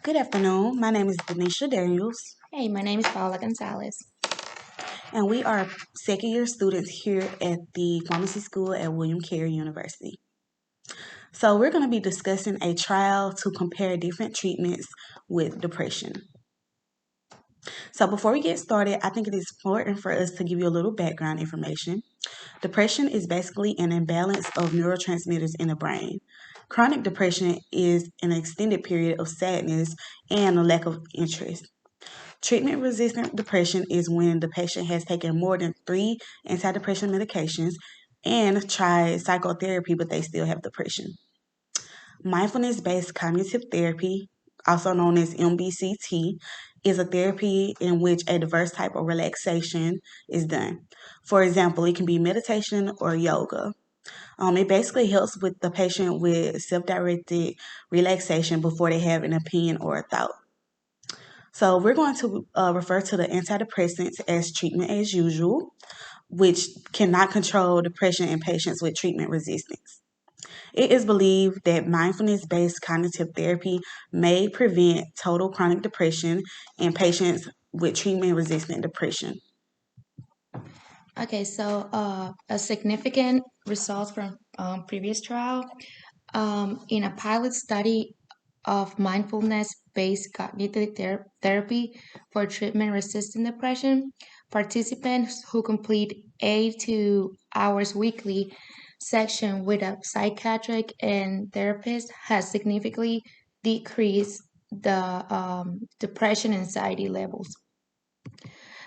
Good afternoon. My name is Denisha Daniels, Hey, my name is Paola Gonzalez. and we are second year students here at the pharmacy school at William Carey University. So, we're going to be discussing a trial to compare different treatments with depression. So, before we get started, I think it is important for us to give you a little background information. Depression is basically an imbalance of neurotransmitters in the brain. Chronic depression is an extended period of sadness and a lack of interest. Treatment-resistant depression is when the patient has taken more than 3 antidepressant medications and tried psychotherapy, but they still have depression. Mindfulness-based cognitive therapy, also known as MBCT, is a therapy in which a diverse type of relaxation is done. For example, it can be meditation or yoga. It basically helps with the patient with self-directed relaxation before they have an opinion or a thought. So we're going to refer to the antidepressants as treatment as usual, which cannot control depression in patients with treatment resistance. It is believed that mindfulness-based cognitive therapy may prevent total chronic depression in patients with treatment-resistant depression. Okay, so a significant result from previous trial in a pilot study of mindfulness-based cognitive therapy for treatment-resistant depression, participants who complete 8 hours weekly session with a psychiatric and therapist has significantly decreased the depression anxiety levels.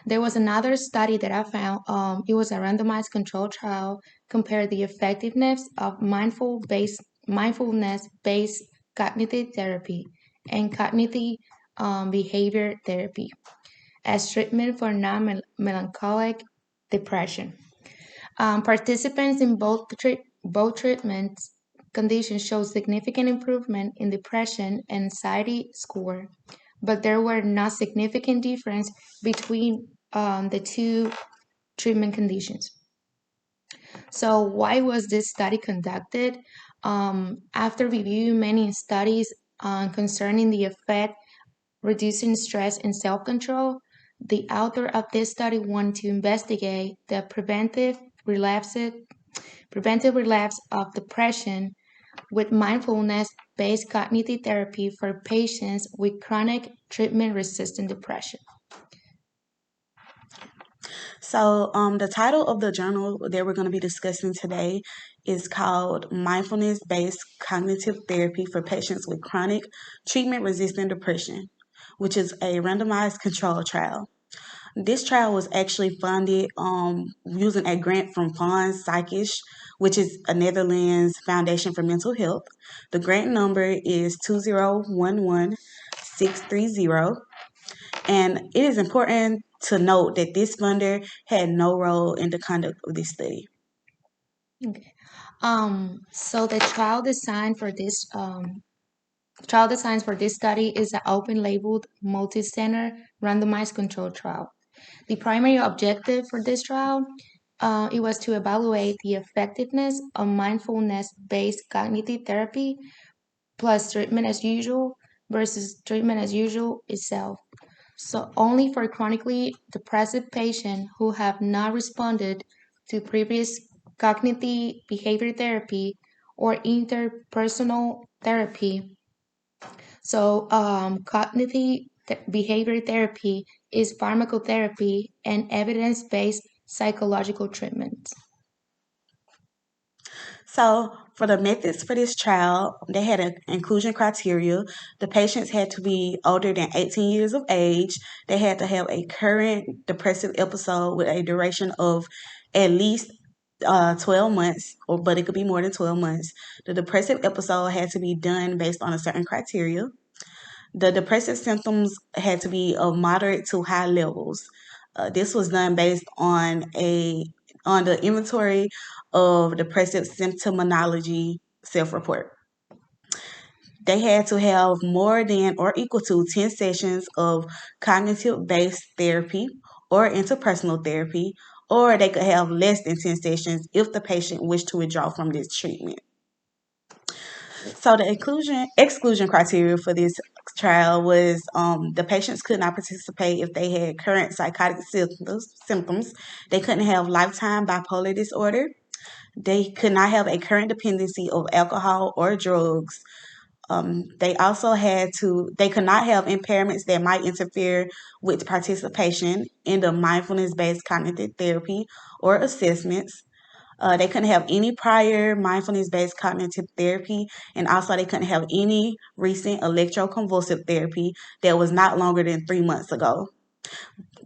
There was another study that I found. It was a randomized control trial compared the effectiveness of mindfulness-based cognitive therapy and cognitive behavior therapy as treatment for non-melancholic depression. Participants in both treatments conditions showed significant improvement in depression and anxiety score, but there were not significant difference between the two treatment conditions. So why was this study conducted? After reviewing many studies concerning the effect reducing stress and self-control, the author of this study wanted to investigate the preventive relapse of depression with mindfulness-based cognitive therapy for patients with chronic treatment-resistant depression. So, the title of the journal that we're going to be discussing today is called Mindfulness Based Cognitive Therapy for Patients with Chronic Treatment Resistant Depression, which is a randomized control trial. This trial was actually funded using a grant from Fonds Psychisch, which is a Netherlands Foundation for Mental Health. The grant number is 2011630. And it is important to note that this funder had no role in the conduct of this study. Okay. So the trial designs for this study is an open-labeled, multi-center, randomized control trial. The primary objective for this trial it was to evaluate the effectiveness of mindfulness-based cognitive therapy plus treatment as usual versus treatment as usual itself. So only for chronically depressive patients who have not responded to previous cognitive behavior therapy or interpersonal therapy. So cognitive behavior therapy is pharmacotherapy and evidence-based psychological treatment. So, for the methods for this trial, they had an inclusion criteria. The patients had to be older than 18 years of age. They had to have a current depressive episode with a duration of at least 12 months, but it could be more than 12 months. The depressive episode had to be done based on a certain criteria. The depressive symptoms had to be of moderate to high levels. This was done based on the inventory of depressive symptomology self-report. They had to have more than or equal to 10 sessions of cognitive-based therapy or interpersonal therapy, or they could have less than 10 sessions if the patient wished to withdraw from this treatment. So the exclusion criteria for this trial was the patients could not participate if they had current psychotic symptoms. They couldn't have lifetime bipolar disorder. They could not have a current dependency of alcohol or drugs. They could not have impairments that might interfere with participation in the mindfulness-based cognitive therapy or assessments. They couldn't have any prior mindfulness-based cognitive therapy, and also they couldn't have any recent electroconvulsive therapy that was not longer than 3 months ago.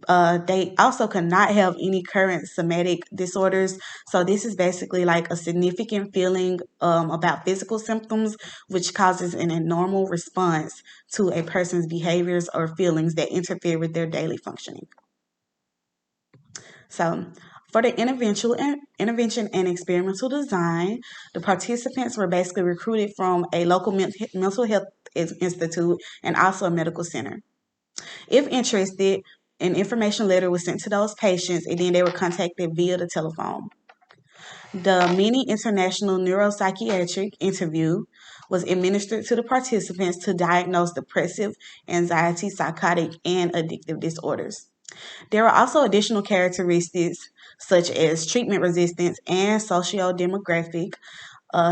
They also could not have any current somatic disorders. So this is basically like a significant feeling about physical symptoms, which causes an abnormal response to a person's behaviors or feelings that interfere with their daily functioning. So for the intervention and experimental design, the participants were basically recruited from a local mental health institute and also a medical center. If interested, an information letter was sent to those patients and then they were contacted via the telephone. The mini international neuropsychiatric interview was administered to the participants to diagnose depressive, anxiety, psychotic, and addictive disorders. There are also additional characteristics such as treatment resistance and socio-demographic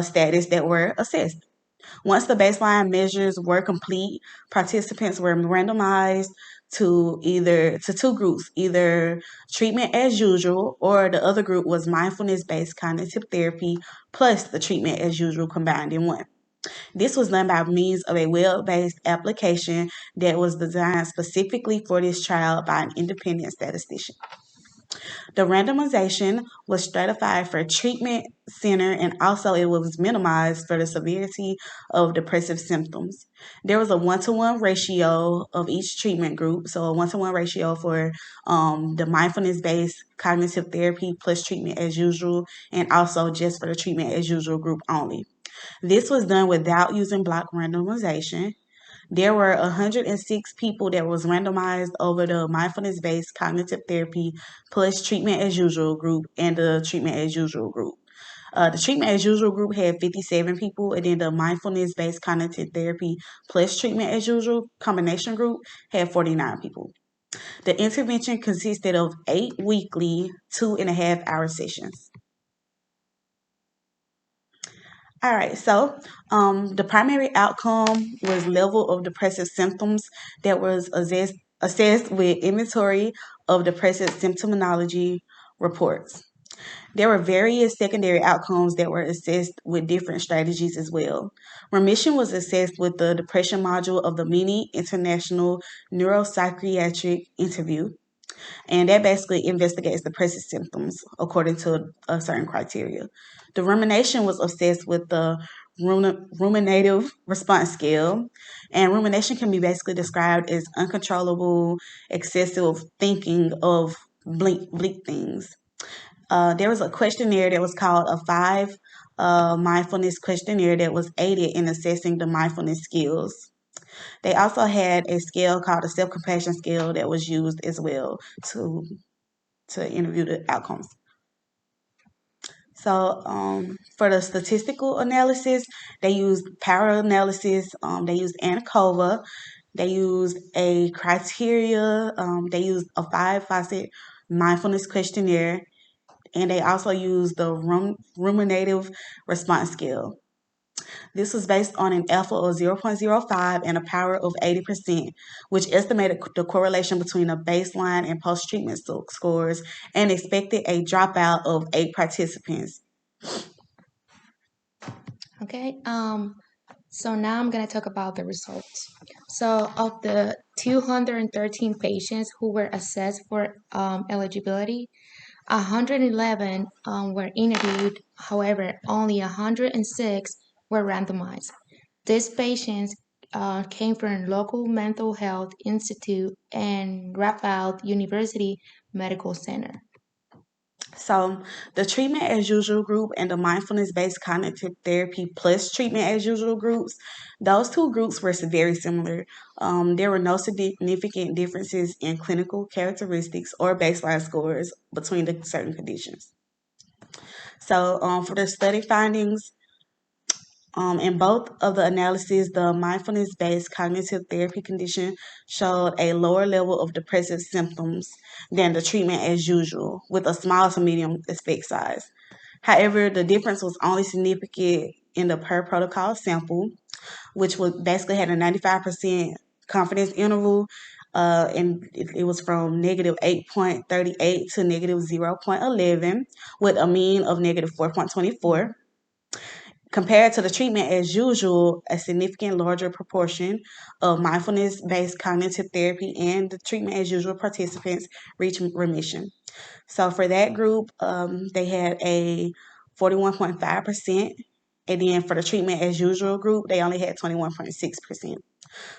status that were assessed. Once the baseline measures were complete, participants were randomized to two groups, either treatment as usual or the other group was mindfulness-based cognitive therapy plus the treatment as usual combined in one. This was done by means of a web-based application that was designed specifically for this trial by an independent statistician. The randomization was stratified for treatment center and also it was minimized for the severity of depressive symptoms. There was a 1-to-1 ratio of each treatment group, so a 1-to-1 ratio for the mindfulness-based cognitive therapy plus treatment as usual, and also just for the treatment as usual group only. This was done without using block randomization. There were 106 people that was randomized over the mindfulness-based cognitive therapy plus treatment as usual group and the treatment as usual group. The treatment as usual group had 57 people, and then the mindfulness-based cognitive therapy plus treatment as usual combination group had 49 people. The intervention consisted of 8 weekly 2.5-hour sessions. All right, so the primary outcome was level of depressive symptoms that was assessed with inventory of depressive symptomology reports. There were various secondary outcomes that were assessed with different strategies as well. Remission was assessed with the depression module of the mini international neuropsychiatric interview, and that basically investigates depressive symptoms according to a certain criteria. The rumination was assessed with the ruminative response scale, and rumination can be basically described as uncontrollable, excessive thinking of bleak things. There was a questionnaire that was called a 5 mindfulness questionnaire that was aided in assessing the mindfulness skills. They also had a scale called a self-compassion scale that was used as well to interview the outcomes. So for the statistical analysis, they used power analysis. They used ANCOVA. They used a criteria. They used a 5-facet mindfulness questionnaire, and they also used the ruminative response scale. This was based on an alpha of 0.05 and a power of 80%, which estimated the correlation between the baseline and post-treatment scores and expected a dropout of 8 participants. Okay, so now I'm going to talk about the results. So of the 213 patients who were assessed for eligibility, 111 were interviewed. However, only 106 were randomized. These patients came from local mental health institute and Radboud University Medical Center. So the treatment as usual group and the mindfulness-based cognitive therapy plus treatment as usual groups, those two groups were very similar. There were no significant differences in clinical characteristics or baseline scores between the certain conditions. So for the study findings, In both of the analyses, the mindfulness-based cognitive therapy condition showed a lower level of depressive symptoms than the treatment as usual, with a small to medium effect size. However, the difference was only significant in the per protocol sample, which was basically had a 95% confidence interval, and it was from negative 8.38 to negative 0.11, with a mean of negative 4.24. Compared to the treatment as usual, a significant larger proportion of mindfulness based cognitive therapy and the treatment as usual participants reached remission. So for that group, they had a 41.5%. And then for the treatment as usual group, they only had 21.6%.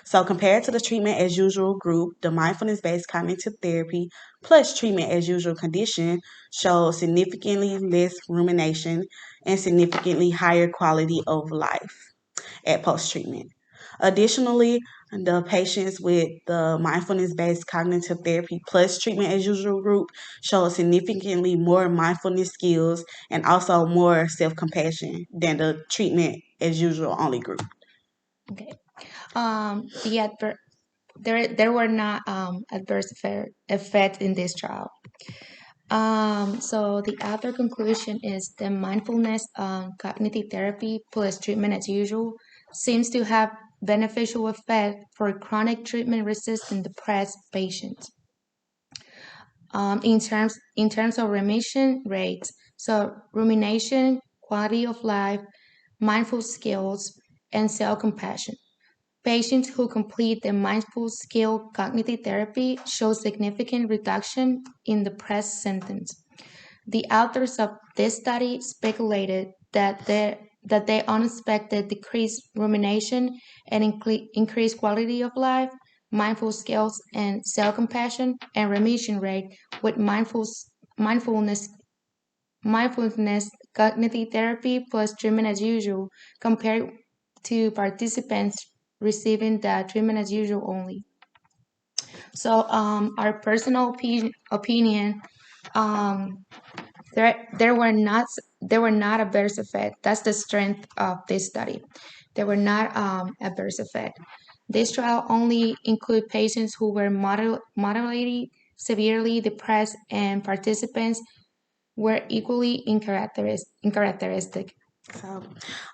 So compared to the treatment as usual group, the mindfulness based cognitive therapy plus treatment as usual condition showed significantly less rumination and significantly higher quality of life at post treatment. Additionally, the patients with the mindfulness based cognitive therapy plus treatment as usual group showed significantly more mindfulness skills and also more self compassion than the treatment as usual only group. Okay. The there were not adverse effects in this trial. So the other conclusion is the mindfulness cognitive therapy plus treatment as usual seems to have beneficial effect for chronic treatment-resistant depressed patients. In terms of remission rates, so rumination, quality of life, mindful skills, and self-compassion. Patients who complete the mindful skill cognitive therapy show significant reduction in depressed symptoms. The authors of this study speculated that the unexpected decreased rumination and increased quality of life, mindful skills, and self-compassion and remission rate with mindfulness mindfulness cognitive therapy plus treatment as usual compared to participants receiving the treatment as usual only. So our personal opinion, um, there were not adverse effect. That's the strength of this study. There were not adverse effect. This trial only include patients who were moderately, severely depressed, and participants were equally uncharacteristic. So,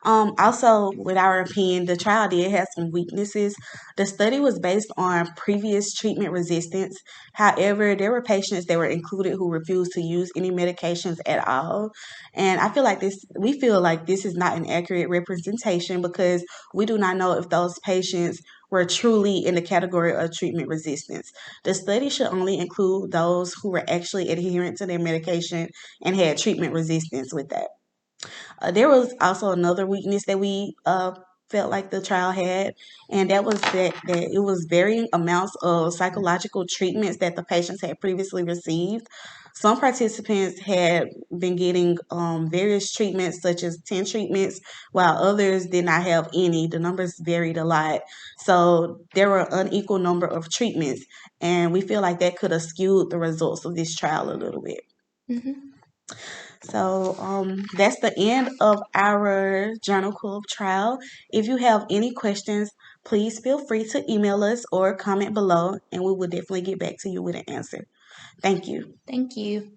also with our opinion, the trial did have some weaknesses. The study was based on previous treatment resistance. However, there were patients that were included who refused to use any medications at all. And we feel like this is not an accurate representation because we do not know if those patients were truly in the category of treatment resistance. The study should only include those who were actually adherent to their medication and had treatment resistance with that. There was also another weakness that we felt like the trial had, and that was that it was varying amounts of psychological treatments that the patients had previously received. Some participants had been getting various treatments, such as 10 treatments, while others did not have any. The numbers varied a lot. So there were unequal number of treatments, and we feel like that could have skewed the results of this trial a little bit. Mhm. So that's the end of our journal club trial. If you have any questions, please feel free to email us or comment below, and we will definitely get back to you with an answer. Thank you. Thank you.